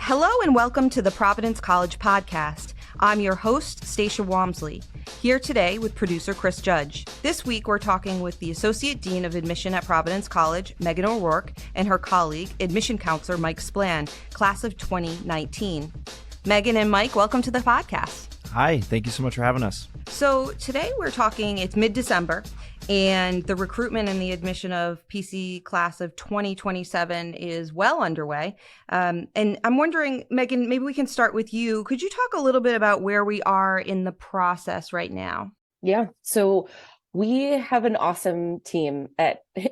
Hello and welcome to the Providence College podcast. I'm your host, Stacia Walmsley, here today with producer Chris Judge. This week, we're talking with the Associate Dean of Admission at Providence College, Megan O'Rourke, and her colleague, Admission Counselor Mike Splann, class of 2019. Megan and Mike, welcome to the podcast. Hi, thank you so much for having us. So today we're talking, it's mid-December, and the recruitment and the admission of PC class of 2027 is well underway. And I'm wondering, Megan, maybe we can start with you. Could you talk a little bit about where we are in the process right now? Yeah, so we have an awesome team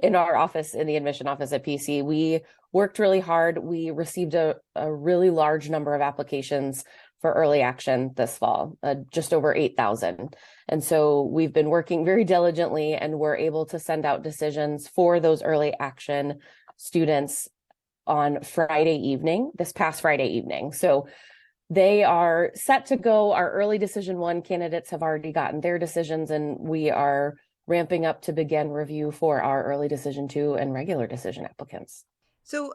in our office, in the admission office at PC. We worked really hard. We received a really large number of applications for early action this fall, just over 8,000. And so we've been working very diligently, and we're able to send out decisions for those early action students on this past Friday evening. So they are set to go. Our early decision 1 candidates have already gotten their decisions, and we are ramping up to begin review for our early decision 2 and regular decision applicants. So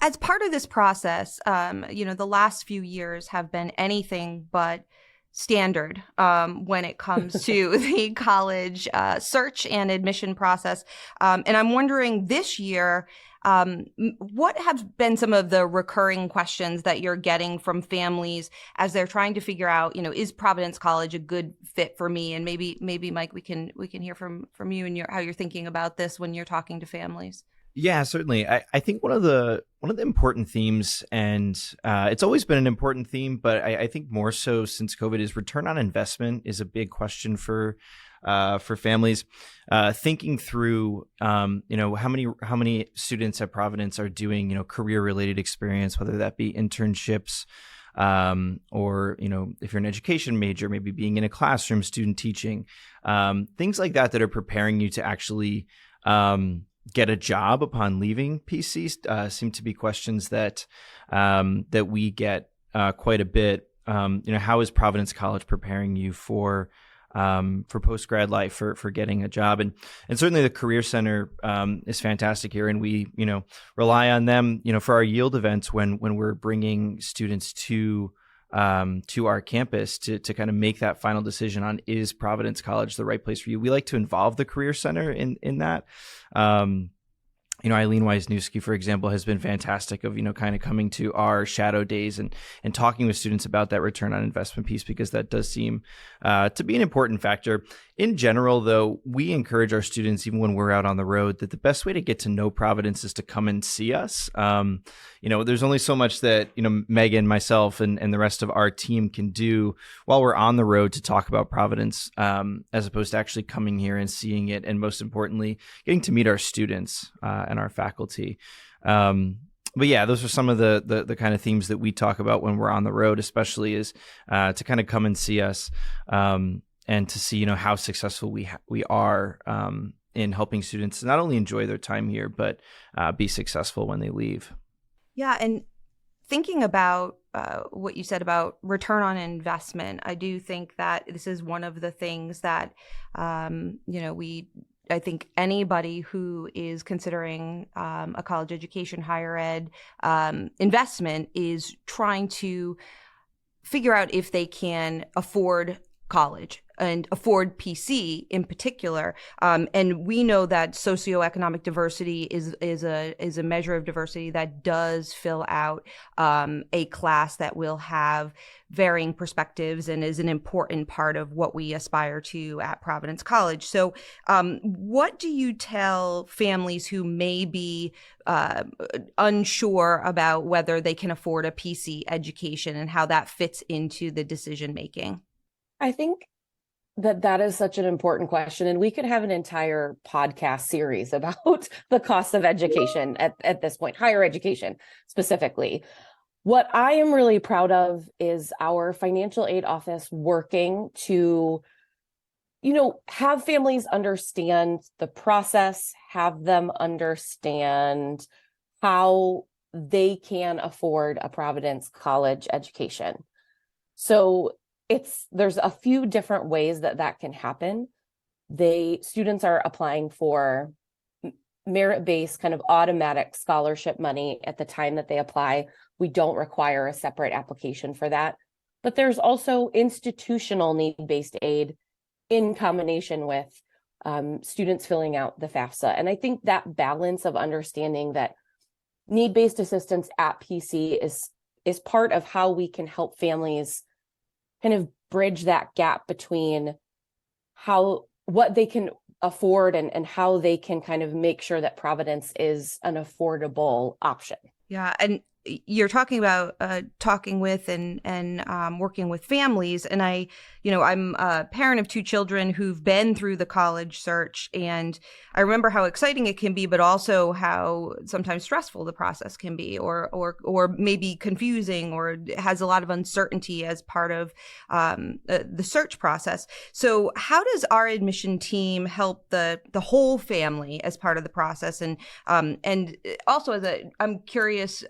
as part of this process, the last few years have been anything but standard when it comes to the college search and admission process. And I'm wondering this year, what have been some of the recurring questions that you're getting from families as they're trying to figure out, is Providence College a good fit for me? And maybe Mike, we can hear from you and how you're thinking about this when you're talking to families. Yeah, certainly. I think one of the important themes, and it's always been an important theme, but I think more so since COVID, is return on investment is a big question for families. Thinking through, how many students at Providence are doing, career related experience, whether that be internships, or, if you're an education major, maybe being in a classroom, student teaching, things like that are preparing you to actually get a job upon leaving PC seem to be questions that we get quite a bit. How is Providence College preparing you for post-grad life, for getting a job? And certainly the Career Center is fantastic here, and we rely on them for our yield events when we're bringing students to our campus to kind of make that final decision on, is Providence College the right place for you? We like to involve the Career Center in that. Eileen Wisniewski, for example, has been fantastic of, kind of coming to our shadow days and talking with students about that return on investment piece, because that does seem to be an important factor. In general, though, we encourage our students, even when we're out on the road, that the best way to get to know Providence is to come and see us. There's only so much that, Megan, myself, and the rest of our team can do while we're on the road to talk about Providence, as opposed to actually coming here and seeing it. And most importantly, getting to meet our students and our faculty. But yeah, those are some of the kind of themes that we talk about when we're on the road, especially is to kind of come and see us, and to see, how successful we are in helping students not only enjoy their time here, but be successful when they leave. Yeah. And thinking about what you said about return on investment, I do think that this is one of the things that, I think anybody who is considering a college education, higher ed investment is trying to figure out if they can afford college and afford PC in particular. And we know that socioeconomic diversity is a measure of diversity that does fill out a class that will have varying perspectives and is an important part of what we aspire to at Providence College. So what do you tell families who may be unsure about whether they can afford a PC education and how that fits into the decision making? I think that is such an important question, and we could have an entire podcast series about the cost of education at this point, higher education specifically. What I am really proud of is our financial aid office working to, have families understand the process, have them understand how they can afford a Providence College education. So there's a few different ways that can happen. Students are applying for merit-based kind of automatic scholarship money at the time that they apply. We don't require a separate application for that. But there's also institutional need-based aid in combination with students filling out the FAFSA. And I think that balance of understanding that need-based assistance at PC is part of how we can help families kind of bridge that gap between what they can afford and how they can kind of make sure that Providence is an affordable option. Yeah, and you're talking about talking with and working with families, and I'm a parent of two children who've been through the college search, and I remember how exciting it can be, but also how sometimes stressful the process can be, or maybe confusing, or has a lot of uncertainty as part of the search process. So, how does our admission team help the whole family as part of the process? And also, I'm curious.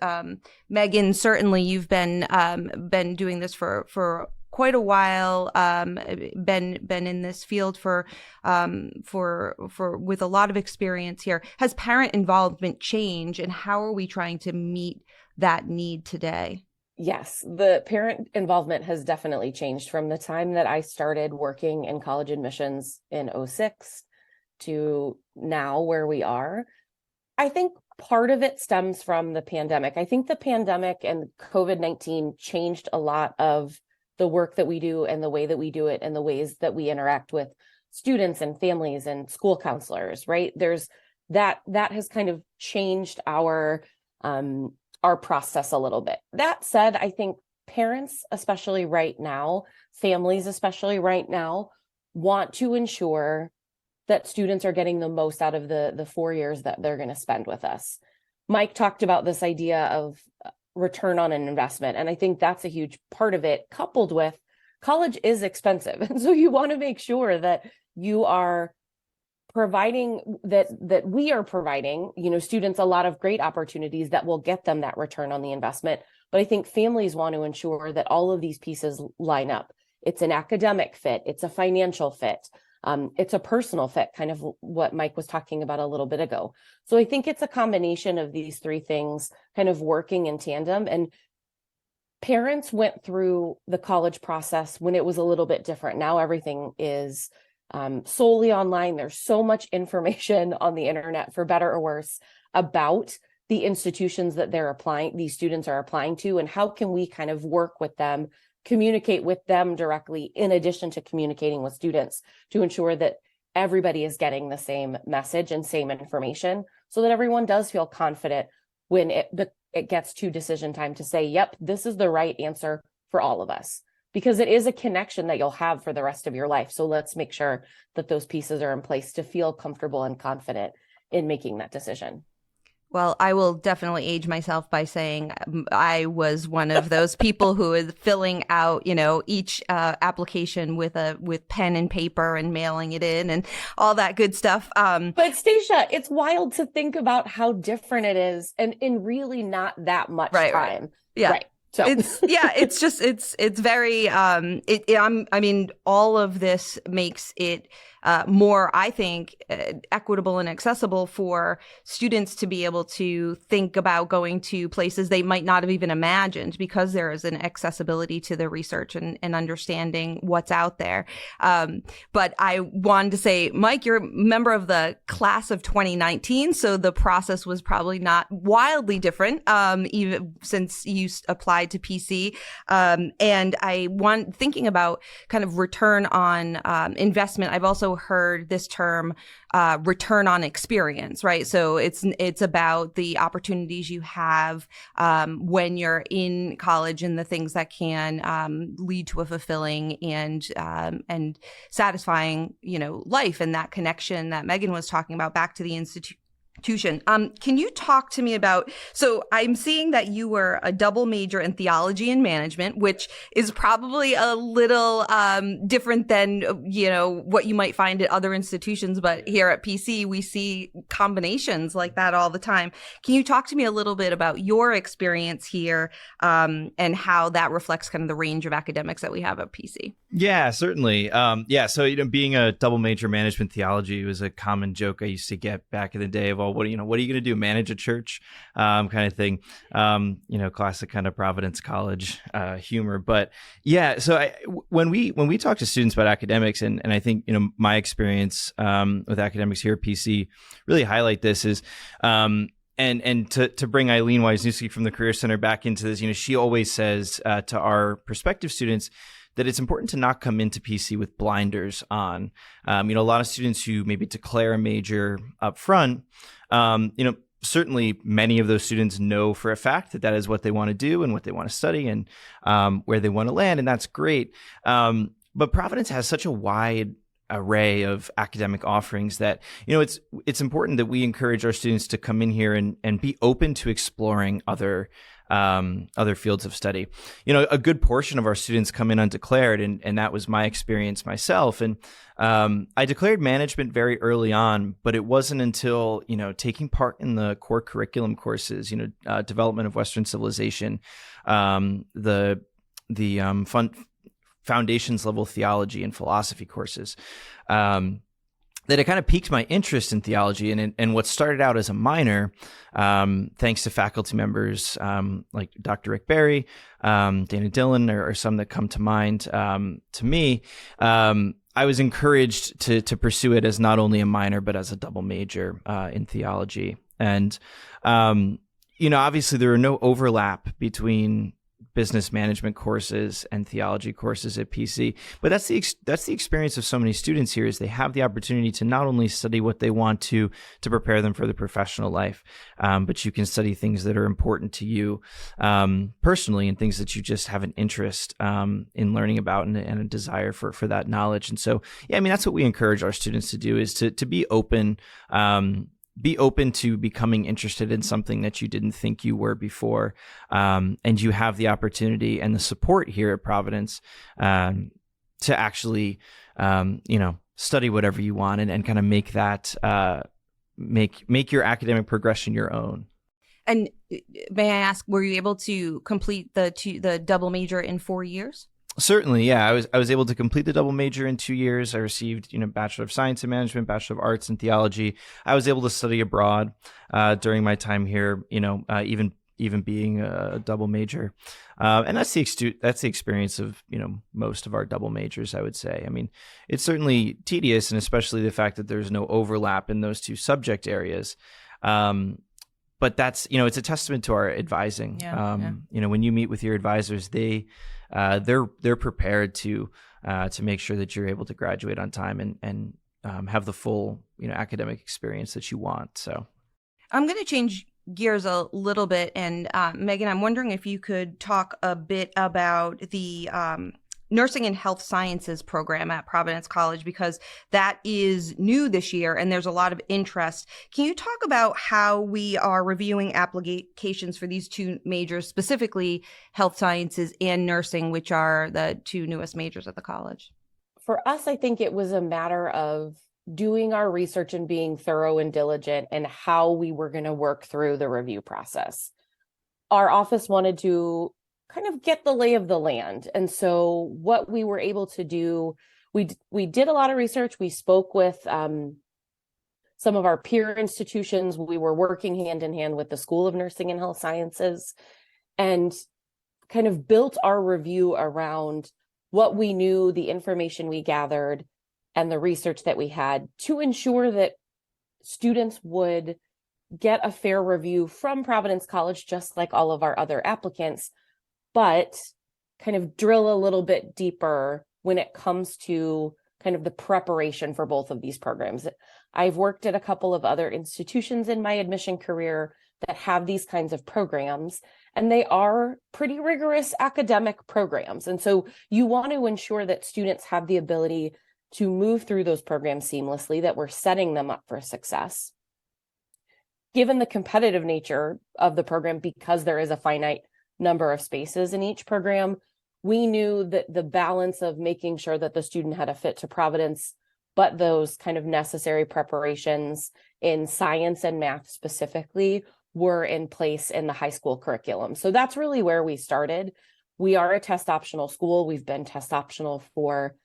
Megan, certainly you've been doing this for quite a while, been in this field for with a lot of experience here. Has parent involvement changed, and how are we trying to meet that need today? Yes, the parent involvement has definitely changed from the time that I started working in college admissions in 2006 to now where we are. I think part of it stems from the pandemic. I think the pandemic and COVID-19 changed a lot of the work that we do and the way that we do it and the ways that we interact with students and families and school counselors, right? There's that has kind of changed our process a little bit. That said, I think parents, especially right now, families, especially right now, want to ensure that students are getting the most out of the 4 years that they're going to spend with us. Mike talked about this idea of return on an investment, and I think that's a huge part of it, coupled with college is expensive. And so you want to make sure that you are providing that we are providing, students a lot of great opportunities that will get them that return on the investment. But I think families want to ensure that all of these pieces line up. It's an academic fit, it's a financial fit. It's a personal fit, kind of what Mike was talking about a little bit ago. So I think it's a combination of these three things kind of working in tandem. And parents went through the college process when it was a little bit different. Now everything is solely online. There's so much information on the internet, for better or worse, about the institutions that these students are applying to, and how can we kind of work with them, communicate with them directly, in addition to communicating with students, to ensure that everybody is getting the same message and same information, so that everyone does feel confident when it gets to decision time to say, yep, this is the right answer for all of us, because it is a connection that you'll have for the rest of your life. So let's make sure that those pieces are in place to feel comfortable and confident in making that decision. Well, I will definitely age myself by saying I was one of those people who is filling out, each application with pen and paper and mailing it in and all that good stuff. But Stacia, it's wild to think about how different it is, and in really not that much time. Right. Yeah. Right. So it's very all of this makes it more, I think, equitable and accessible for students to be able to think about going to places they might not have even imagined, because there is an accessibility to the research and understanding what's out there. But I wanted to say, Mike, you're a member of the class of 2019, so the process was probably not wildly different, even since you applied to PC. And thinking about kind of return on investment, I've also heard this term return on experience, right? So it's about the opportunities you have when you're in college, and the things that can lead to a fulfilling and satisfying, life, and that connection that Megan was talking about back to the institution. Can you talk to me about, so I'm seeing that you were a double major in theology and management, which is probably a little different than, what you might find at other institutions. But here at PC, we see combinations like that all the time. Can you talk to me a little bit about your experience here and how that reflects kind of the range of academics that we have at PC? Yeah, certainly. So, being a double major management theology was a common joke I used to get back in the day of, well, what are you going to do? Manage a church, kind of thing. Classic kind of Providence College humor. But yeah, so when we talk to students about academics, and I think my experience with academics here at PC really highlight this is. And to bring Eileen Wisniewski from the Career Center back into this, she always says to our prospective students that it's important to not come into PC with blinders on. A lot of students who maybe declare a major up front, certainly many of those students know for a fact that that is what they want to do and what they want to study and where they want to land, and that's great. But Providence has such a wide array of academic offerings that it's important that we encourage our students to come in here and be open to exploring other fields of study. A good portion of our students come in undeclared, and that was my experience myself. And I declared management very early on, but it wasn't until taking part in the core curriculum courses, development of Western civilization, the foundations level theology and philosophy courses, that it kind of piqued my interest in theology, and what started out as a minor, thanks to faculty members like Dr. Rick Berry, Dana Dillon, or some that come to mind to me. I was encouraged to pursue it as not only a minor but as a double major in theology, and obviously there are no overlap between business management courses and theology courses at PC. But that's the experience of so many students here, is they have the opportunity to not only study what they want to prepare them for the professional life, but you can study things that are important to you personally, and things that you just have an interest in learning about and a desire for that knowledge. And so, that's what we encourage our students to do, is to be open. Be open to becoming interested in something that you didn't think you were before. And you have the opportunity and the support here at Providence to actually, study whatever you want and kind of make that, make your academic progression your own. And may I ask, were you able to complete the double major in 4 years? Certainly, yeah. I was able to complete the double major in 2 years. I received, Bachelor of Science in Management, Bachelor of Arts in Theology. I was able to study abroad during my time here. Even being a double major, and that's the experience of most of our double majors, I would say. It's certainly tedious, and especially the fact that there's no overlap in those two subject areas. But that's it's a testament to our advising. When you meet with your advisors, they're prepared to make sure that you're able to graduate on time and have the full academic experience that you want. So I'm going to change gears a little bit, and Megan, I'm wondering if you could talk a bit about the Nursing and Health Sciences program at Providence College, because that is new this year and there's a lot of interest. Can you talk about how we are reviewing applications for these two majors, specifically health sciences and nursing, which are the two newest majors at the college? For us, I think it was a matter of doing our research and being thorough and diligent in how we were going to work through the review process. Our office wanted to kind of get the lay of the land. And so what we were able to do, we did a lot of research. We spoke with some of our peer institutions. We were working hand in hand with the School of Nursing and Health Sciences, and kind of built our review around what we knew, the information we gathered, and the research that we had, to ensure that students would get a fair review from Providence College, just like all of our other applicants, but kind of drill a little bit deeper when it comes to kind of the preparation for both of these programs. I've worked at a couple of other institutions in my admission career that have these kinds of programs, and they are pretty rigorous academic programs. And so you want to ensure that students have the ability to move through those programs seamlessly, that we're setting them up for success. Given the competitive nature of the program, because there is a finite number of spaces in each program, we knew that the balance of making sure that the student had a fit to Providence, but those kind of necessary preparations in science and math specifically were in place in the high school curriculum. So that's really where we started. We are a test optional school. We've been test optional for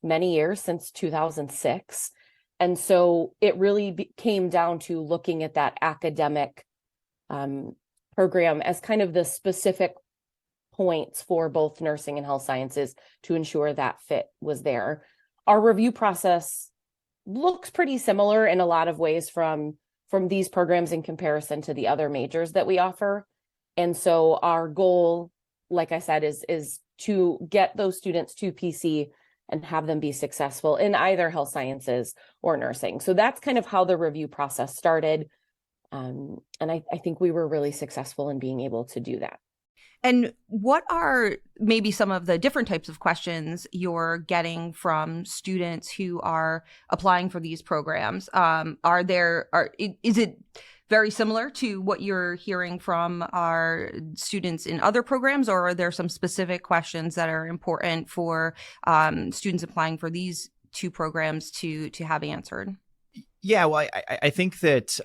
many years, since 2006. And so it really came down to looking at that academic program as kind of the specific points for both nursing and health sciences to ensure that fit was there. Our review process looks pretty similar in a lot of ways from these programs in comparison to the other majors that we offer. And so our goal, like I said, is to get those students to PC and have them be successful in either health sciences or nursing. So that's kind of how the review process started. And I think we were really successful in being able to do that. And what are maybe some of the different types of questions you're getting from students who are applying for these programs? Is it very similar to what you're hearing from our students in other programs, or are there some specific questions that are important for students applying for these two programs to have answered? Yeah, well, I think that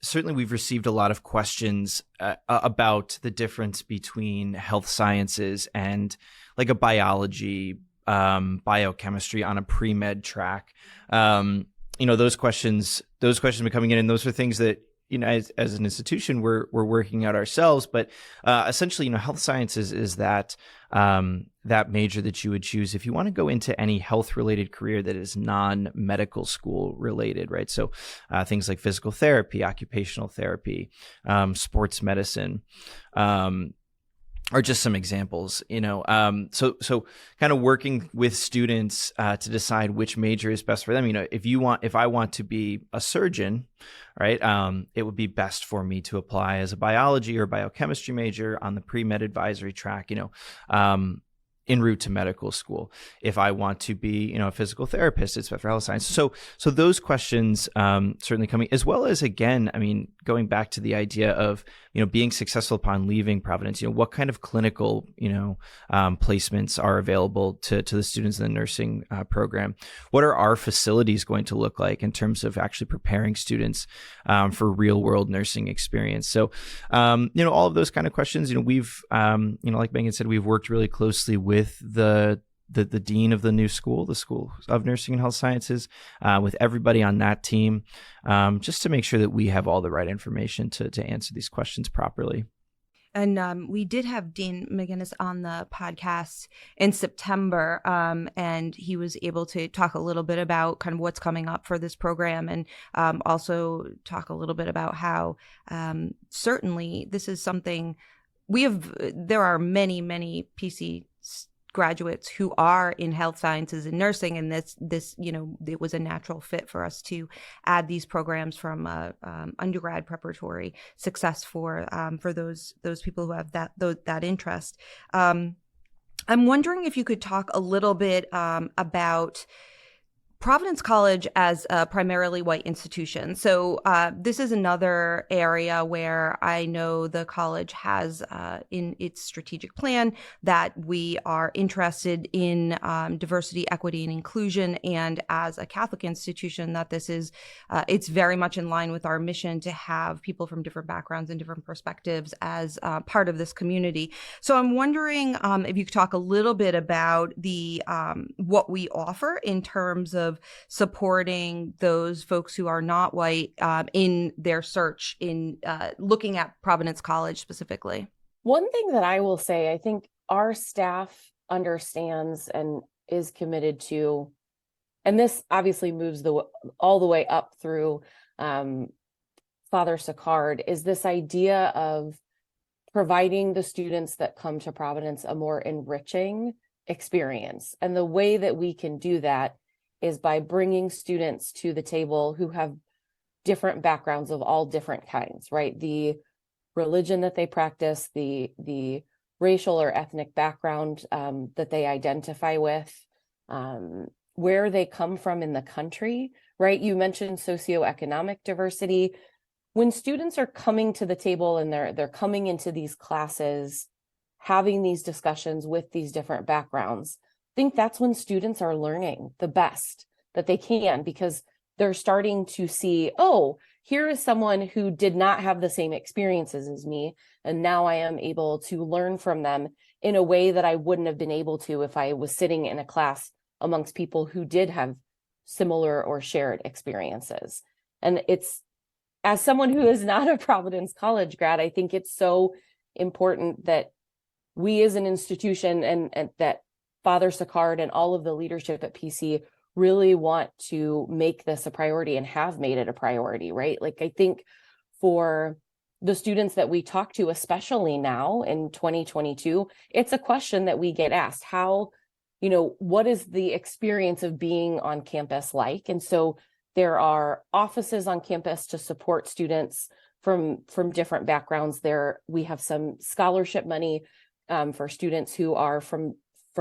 certainly we've received a lot of questions about the difference between health sciences and like a biology, biochemistry on a pre-med track. Those questions have been coming in, and those are things that, as an institution, we're working out ourselves. But essentially, health sciences is that major that you would choose if you want to go into any health-related career that is non-medical school related, right? So things like physical therapy, occupational therapy, sports medicine, are just some examples, so kind of working with students to decide which major is best for them. If I want to be a surgeon, right, it would be best for me to apply as a biology or biochemistry major on the pre-med advisory track, en route to medical school. If I want to be, a physical therapist, it's for health science. So those questions certainly coming, as well as, again, going back to the idea of, being successful upon leaving Providence, what kind of clinical, placements are available to the students in the nursing program? What are our facilities going to look like in terms of actually preparing students for real world nursing experience? So, all of those kind of questions, we've, like Megan said, we've worked really closely with the dean of the new school, the School of Nursing and Health Sciences, with everybody on that team, just to make sure that we have all the right information to answer these questions properly. And we did have Dean McGinnis on the podcast in September, and he was able to talk a little bit about kind of what's coming up for this program, and also talk a little bit about how certainly this is something there are many, many PC graduates who are in health sciences and nursing, and this it was a natural fit for us to add these programs from undergrad preparatory success for those people who have that interest. I'm wondering if you could talk a little bit about Providence College as a primarily white institution. So this is another area where I know the college has in its strategic plan that we are interested in diversity, equity, and inclusion. And as a Catholic institution, that this is, it's very much in line with our mission to have people from different backgrounds and different perspectives as part of this community. So I'm wondering if you could talk a little bit about the what we offer in terms of supporting those folks who are not white in their search in looking at Providence College specifically. One thing that I will say, I think our staff understands and is committed to, and this obviously moves all the way up through Father Sicard, is this idea of providing the students that come to Providence a more enriching experience. And the way that we can do that is by bringing students to the table who have different backgrounds of all different kinds, right? The religion that they practice, the racial or ethnic background that they identify with, where they come from in the country, right? You mentioned socioeconomic diversity. When students are coming to the table and they're coming into these classes, having these discussions with these different backgrounds, I think that's when students are learning the best that they can, because they're starting to see, oh, here is someone who did not have the same experiences as me, and now I am able to learn from them in a way that I wouldn't have been able to if I was sitting in a class amongst people who did have similar or shared experiences. And it's, as someone who is not a Providence College grad, I think it's so important that we as an institution and that Father Sicard and all of the leadership at PC really want to make this a priority and have made it a priority, right? Like, I think for the students that we talk to, especially now in 2022, it's a question that we get asked: how, what is the experience of being on campus like? And so there are offices on campus to support students from different backgrounds. There, we have some scholarship money for students who are from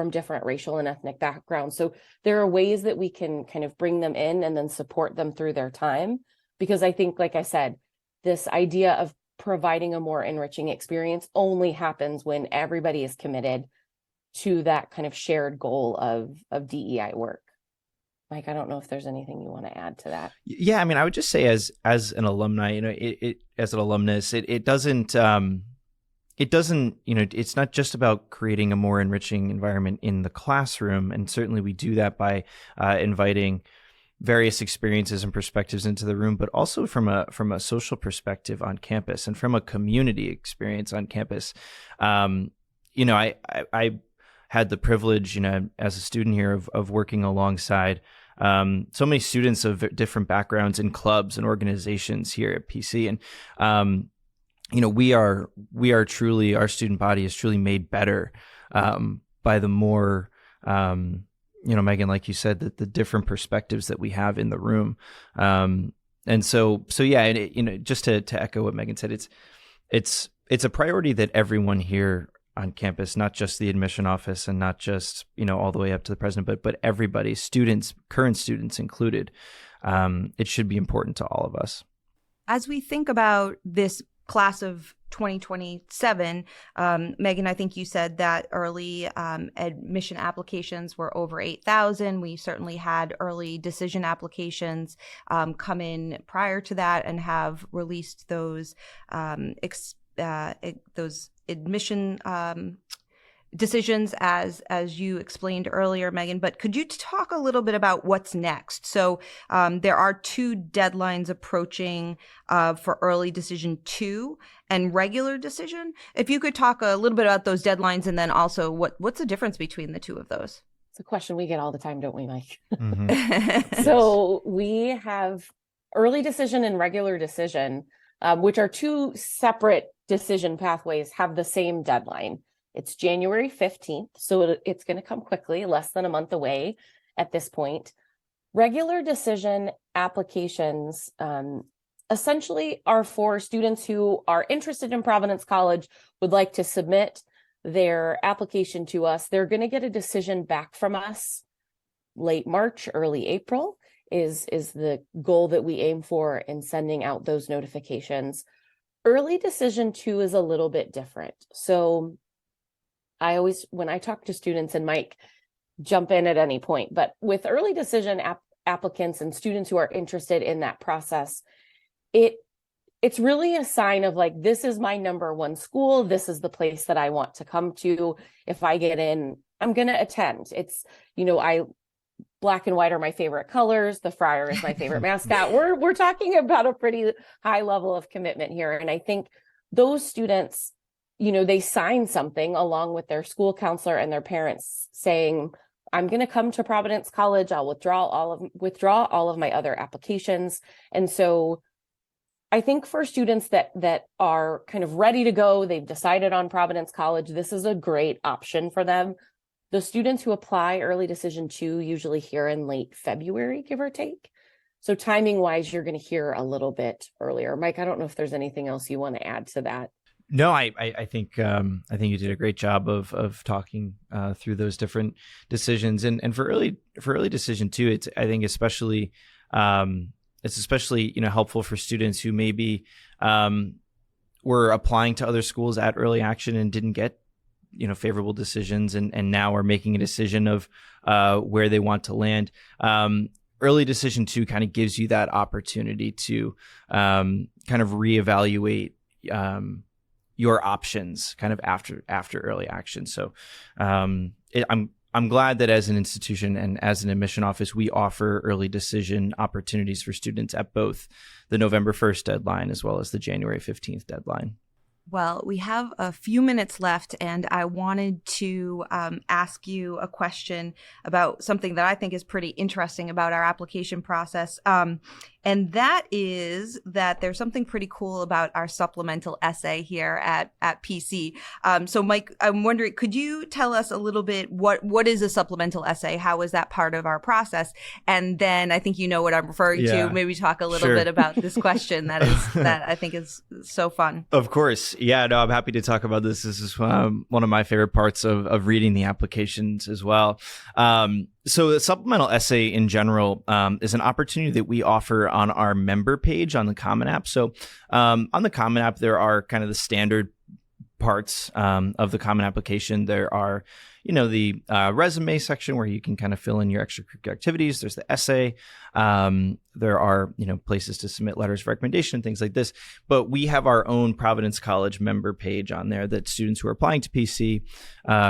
different racial and ethnic backgrounds. So there are ways that we can kind of bring them in and then support them through their time. Because I think, like I said, this idea of providing a more enriching experience only happens when everybody is committed to that kind of shared goal of DEI work. Mike, I don't know if there's anything you want to add to that. Yeah, I mean, I would just say as an alumni, as an alumnus, it doesn't, it's not just about creating a more enriching environment in the classroom. And certainly we do that by inviting various experiences and perspectives into the room, but also from a social perspective on campus and from a community experience on campus. I had the privilege, as a student here of working alongside so many students of different backgrounds in clubs and organizations here at PC. And, we are truly, our student body is truly made better by the more, Megan, like you said, that the different perspectives that we have in the room. And so yeah, and just to echo what Megan said, it's a priority that everyone here on campus, not just the admission office and not just, all the way up to the president, but everybody, students, current students included. It should be important to all of us. As we think about this class of 2027, Megan, I think you said that early admission applications were over 8,000. We certainly had early decision applications come in prior to that and have released those admission decisions as you explained earlier, Megan. But could you talk a little bit about what's next? So there are 2 deadlines approaching for early decision 2 and regular decision. If you could talk a little bit about those deadlines, and then also what's the difference between the 2 of those? It's a question we get all the time, don't we, Mike? Mm-hmm. So we have early decision and regular decision, which are 2 separate decision pathways, have the same deadline. It's January 15th, so it's going to come quickly, less than a month away at this point. Regular decision applications essentially are for students who are interested in Providence College, would like to submit their application to us. They're going to get a decision back from us late March, early April is the goal that we aim for in sending out those notifications. Early decision 2 is a little bit different. So I always, when I talk to students, and Mike, jump in at any point, but with early decision applicants and students who are interested in that process, it's really a sign of like, this is my number 1 school. This is the place that I want to come to. If I get in, I'm going to attend. It's, black and white are my favorite colors. The Friar is my favorite mascot. We're talking about a pretty high level of commitment here. And I think those students, they sign something along with their school counselor and their parents saying, I'm going to come to Providence College. I'll withdraw all of my other applications. And so I think for students that are kind of ready to go, they've decided on Providence College, this is a great option for them. The students who apply early decision 2 usually hear in late February, give or take. So timing wise, you're going to hear a little bit earlier. Mike, I don't know if there's anything else you want to add to that. No, I think you did a great job of talking through those different decisions, and for early decision 2, I think especially helpful for students who maybe were applying to other schools at early action and didn't get favorable decisions, and now are making a decision of where they want to land. Early decision 2 kind of gives you that opportunity to kind of reevaluate your options kind of after early action. So I'm I'm glad that as an institution and as an admission office, we offer early decision opportunities for students at both the November 1st deadline as well as the January 15th deadline. Well, we have a few minutes left, and I wanted to ask you a question about something that I think is pretty interesting about our application process. And that is that there's something pretty cool about our supplemental essay here at PC. So Mike, I'm wondering, could you tell us a little bit what is a supplemental essay? How is that part of our process? And then I think you know what I'm referring to. Maybe talk a little bit about this question that I think is so fun. Of course. Yeah, no, I'm happy to talk about this. This is one of my favorite parts of reading the applications as well. So the supplemental essay in general is an opportunity that we offer on our member page on the Common App. So on the Common App, there are kind of the standard parts of the Common Application. There are, the resume section where you can kind of fill in your extracurricular activities. There's the essay. There are, places to submit letters of recommendation, things like this. But we have our own Providence College member page on there that students who are applying to PC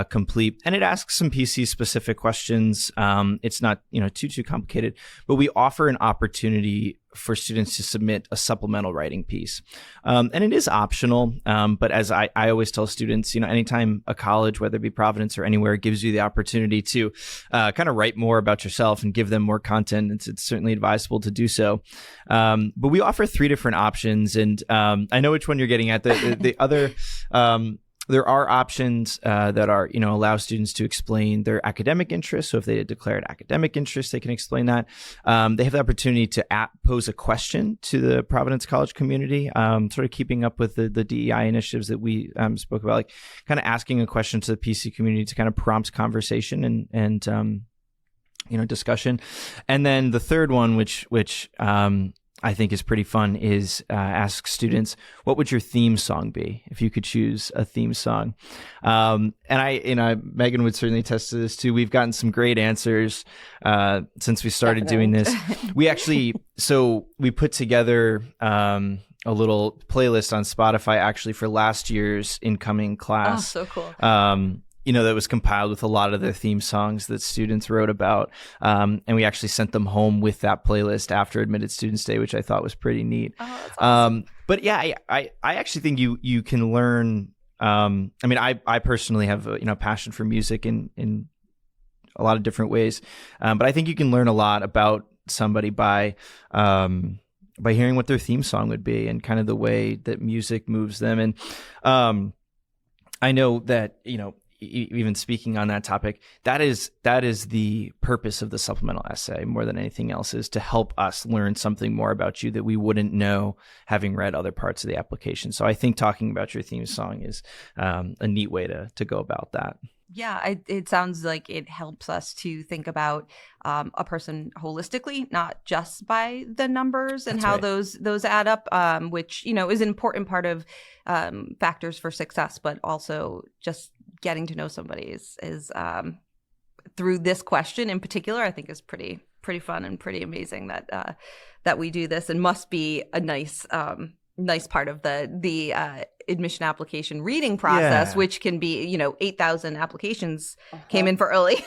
complete. And it asks some PC specific questions. It's not, too complicated, but we offer an opportunity for students to submit a supplemental writing piece. And it is optional. But as I always tell students, anytime a college, whether it be Providence or anywhere, gives you the opportunity to kind of write more about yourself and give them more content, it's certainly advisable to do so. But we offer 3 different options. And I know which one you're getting at. The other... there are options that are, allow students to explain their academic interests. So if they declared academic interest, they can explain that. They have the opportunity to pose a question to the Providence College community, sort of keeping up with the DEI initiatives that we spoke about, like kind of asking a question to the PC community to kind of prompt conversation and discussion. And then the third one, which I think is pretty fun, is ask students, what would your theme song be if you could choose a theme song? And Megan would certainly attest to this too. We've gotten some great answers since we started doing this. We actually, we put together a little playlist on Spotify actually for last year's incoming class. Oh, so cool. That was compiled with a lot of the theme songs that students wrote about. And we actually sent them home with that playlist after Admitted Students Day, which I thought was pretty neat. Oh, that's awesome. But yeah, I actually think you can learn. I personally have a passion for music in a lot of different ways. But I think you can learn a lot about somebody by hearing what their theme song would be and kind of the way that music moves them. And I know that, even speaking on that topic, that is the purpose of the supplemental essay more than anything else, is to help us learn something more about you that we wouldn't know having read other parts of the application. So I think talking about your theme song is a neat way to go about that. Yeah, it sounds like it helps us to think about a person holistically, not just by the numbers and how those add up, which, is an important part of factors for success, but also just getting to know somebody is through this question in particular, I think is pretty fun and pretty amazing that we do this, and must be a nice part of the admission application reading process, which can be, 8,000 applications came in for early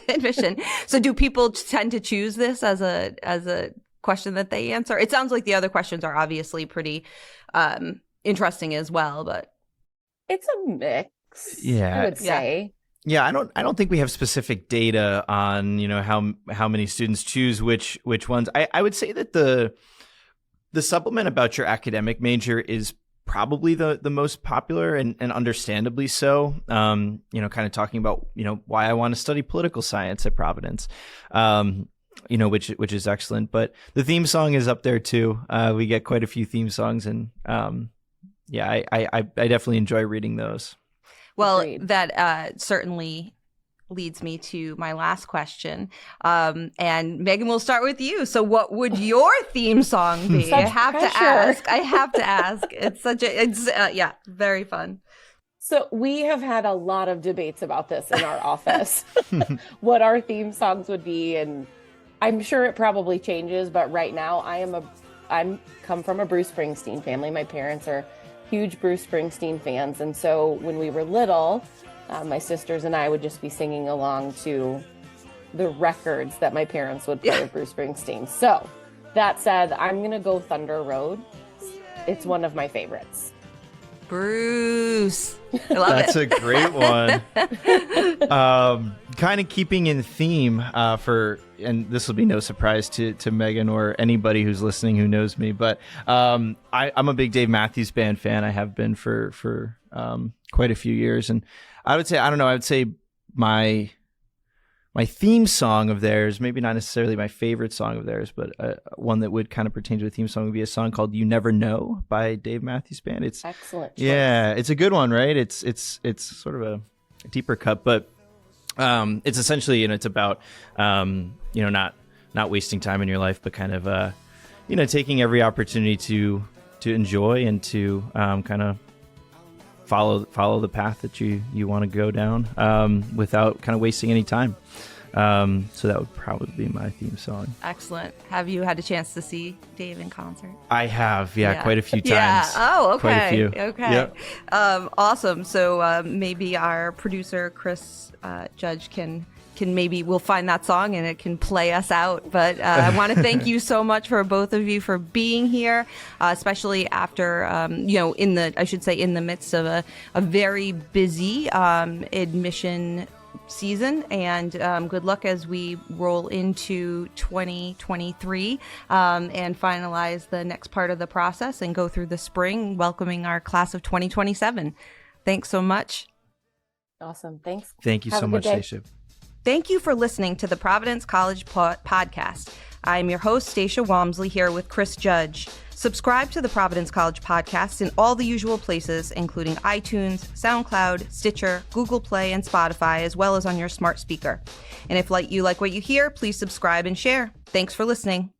admission. So do people tend to choose this as a question that they answer? It sounds like the other questions are obviously pretty interesting as well, but it's a mix. Yeah, I would say. Yeah, I don't think we have specific data on, how many students choose which ones. I would say that the supplement about your academic major is probably the most popular and understandably so. Kind of talking about, why I want to study political science at Providence. Which is excellent. But the theme song is up there too. We get quite a few theme songs, and I definitely enjoy reading those. Well, Agreed. that certainly leads me to my last question. And Megan, we'll start with you. So what would your theme song be? I have to ask. It's very fun. So we have had a lot of debates about this in our office, what our theme songs would be. And I'm sure it probably changes, but right now I'm come from a Bruce Springsteen family. My parents are huge Bruce Springsteen fans. And so when we were little, my sisters and I would just be singing along to the records that my parents would play of Bruce Springsteen. So that said, I'm going to go Thunder Road. It's one of my favorites. Bruce. I love That's it. a great one. Kind of keeping in theme and this will be no surprise to Megan or anybody who's listening who knows me, but I'm a big Dave Matthews Band fan. I have been for quite a few years, and I would say my theme song of theirs, maybe not necessarily my favorite song of theirs, but one that would kind of pertain to a theme song would be a song called "You Never Know" by Dave Matthews Band. It's excellent choice. Yeah, it's a good one, right? It's sort of a deeper cut, but it's essentially, it's about not wasting time in your life, but kind of taking every opportunity to enjoy and to kind of follow the path that you want to go down without kind of wasting any time. So that would probably be my theme song. Excellent. Have you had a chance to see Dave in concert? I have, quite a few times. Yeah. Oh, okay. Quite a few. Okay. Yep. Awesome. So maybe our producer Chris Judge can maybe we'll find that song and it can play us out. But I want to thank you so much for both of you for being here, especially after in the midst of a very busy admission season, and good luck as we roll into 2023 and finalize the next part of the process and go through the spring welcoming our class of 2027. Thanks so much. Awesome. Thanks. Thank you so much, Stacia. Thank you for listening to the Providence College podcast. I'm your host, Stacia Walmsley, here with Chris Judge. Subscribe to the Providence College podcast in all the usual places, including iTunes, SoundCloud, Stitcher, Google Play, and Spotify, as well as on your smart speaker. And if you like what you hear, please subscribe and share. Thanks for listening.